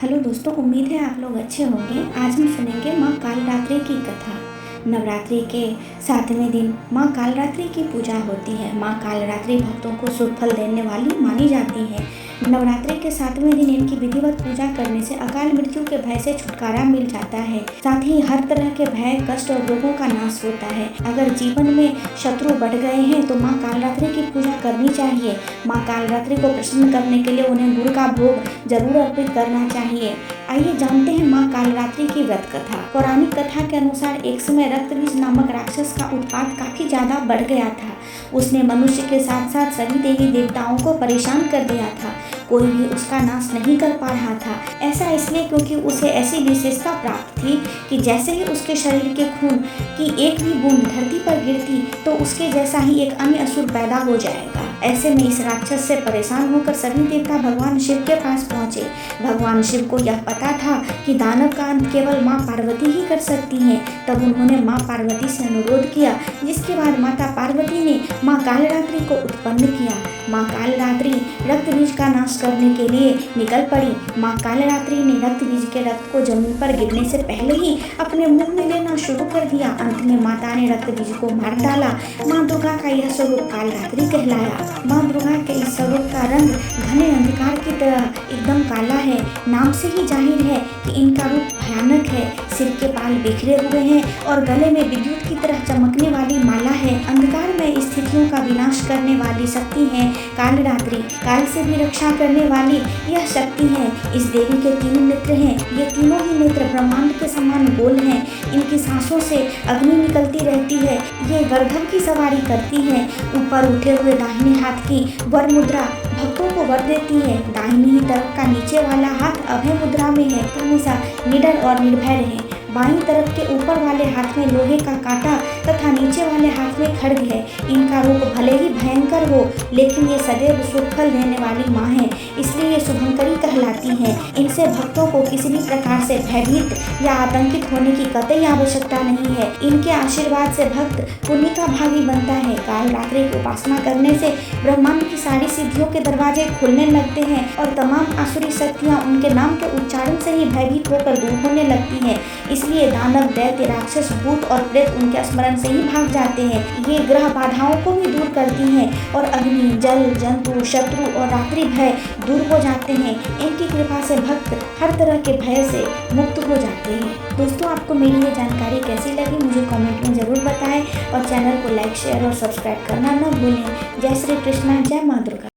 Hello दोस्तों, उम्मीद है आप लोग अच्छे होंगे। आज हम सुनेंगे माँ कालरात्रि की कथा। नवरात्रि के 7वें दिन माँ कालरात्रि की पूजा होती है। माँ कालरात्रि भक्तों को शुभ फल देने वाली मानी जाती है। नवरात्रि के 7वें दिन इनकी विधिवत पूजा करने से अकाल मृत्यु के भय से छुटकारा मिल जाता है। साथ ही हर तरह के भय, कष्ट और रोगों का नाश होता है। अगर जीवन में शत्रु बढ़ गए हैं तो माँ कालरात्रि की पूजा करनी चाहिए। माँ कालरात्रि को प्रसन्न करने के लिए उन्हें गुड़ का भोग जरूर अर्पित करना चाहिए। आइए जानते हैं माँ कालरात्रि की व्रत कथा। पौराणिक कथा के अनुसार एक समय रक्तबीज नामक राक्षस का उत्पात काफी ज्यादा बढ़ गया था। उसने मनुष्य के साथ साथ सभी देवी देवताओं को परेशान कर दिया था। कोई भी उसका नाश नहीं कर पा रहा था। ऐसा इसलिए क्योंकि उसे ऐसी विशेषता प्राप्त थी कि जैसे ही उसके शरीर के खून की एक भी बूंद धरती पर गिरती तो उसके जैसा ही एक अन्य असुर पैदा हो जाएगा। ऐसे में इस राक्षस से परेशान होकर सभी देवता भगवान शिव के पास पहुंचे। भगवान शिव को यह पता था कि दानव का अंत केवल माँ पार्वती ही कर सकती हैं। तब उन्होंने माँ पार्वती से अनुरोध किया, जिसके बाद माता पार्वती ने माँ कालरात्रि को उत्पन्न किया। माँ कालरात्रि रक्त बीज का नाश करने के लिए निकल पड़ी। माँ कालरात्रि ने रक्त बीज के रक्त को जमीन पर गिरने से पहले ही अपने मुंह में लेना शुरू कर दिया। अंत में माता ने रक्त बीज को मार डाला। माँ दुर्गा का यह स्वरूप कालरात्रि कहलाया। माँ दुर्गा के इस स्वरूप का रंग घने अंधकार की तरह एकदम काला है। नाम से ही जाहिर है कि इनका रूप भयानक है। सिर के बाल बिखरे हुए हैं और गले में विद्युत की तरह चमकने वाली माला है। अंधकार में स्थितियों का विनाश करने वाली शक्ति है कालरात्रि। काल से भी रक्षा करने वाली यह शक्ति है। इस देवी के 3 नेत्र हैं। ये तीनों ही नेत्र ब्रह्मांड के समान गोल हैं। इनकी सांसों से अग्नि निकलती रहती है। ये गर्दभ की सवारी करती है। ऊपर उठे हुए दाहिने हाथ की वर मुद्रा भक्तों को वर देती है। दाहिनी ही तरफ का नीचे वाला हाथ अभय मुद्रा में है। हमेशा निडर और निर्भय रहे। बाईं तरफ के ऊपर वाले हाथ में लोहे का कांटा तथा नीचे वाले हाथ में खड्ग है। इनका रूप भले ही भयंकर हो, लेकिन ये सदैव शुभ फल देने वाली माँ है, इसलिए ये शुभंकरी कहलाती हैं। इनसे भक्तों को किसी भी प्रकार से भयभीत या आतंकित होने की कतई आवश्यकता नहीं है। इनके आशीर्वाद से भक्त पुण्य का भागी बनता है। कालरात्रि की उपासना करने से ब्रह्मांड की सारी सिद्धियों के दरवाजे खुलने लगते हैं और तमाम आसुरी शक्तियाँ उनके नाम के उच्चारण से ही भयभीत होकर दूर होने लगती हैं। इसलिए दानव, दैत्य, राक्षस, भूत और प्रेत उनके स्मरण से ही भाग जाते हैं। ये ग्रह बाधाओं को भी दूर करती हैं और अग्नि, जल, जंतु, शत्रु और रात्रि भय दूर हो जाते हैं। इनकी कृपा से भक्त हर तरह के भय से मुक्त हो जाते हैं। दोस्तों, आपको मेरी ये जानकारी कैसी लगी मुझे कमेंट में जरूर बताएं और चैनल को लाइक, शेयर और सब्सक्राइब करना न भूलें। जय श्री कृष्णा, जय माँ दुर्गा।